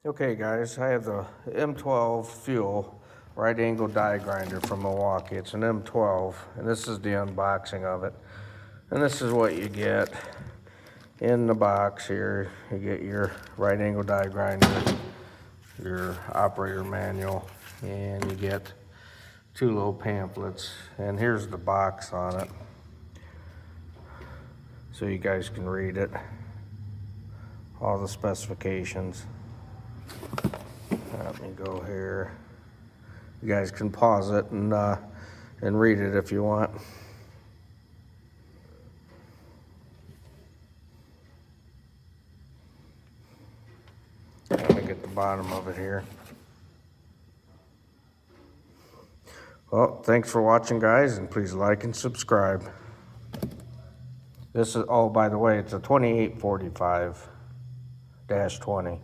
Okay guys, I have the M12 Fuel Right Angle Die Grinder from Milwaukee. It's an M12, and this is the unboxing of it. And this is what you get in the box here. You get your right angle die grinder, your operator manual, and you get two little pamphlets. And here's the box on it, so you guys can read it, all the specifications. Let me go here. You guys can pause it and read it if you want. Let me get the bottom of it here. Well, thanks for watching, guys, and please like and subscribe. This is, oh, by the way, it's a 2845-20.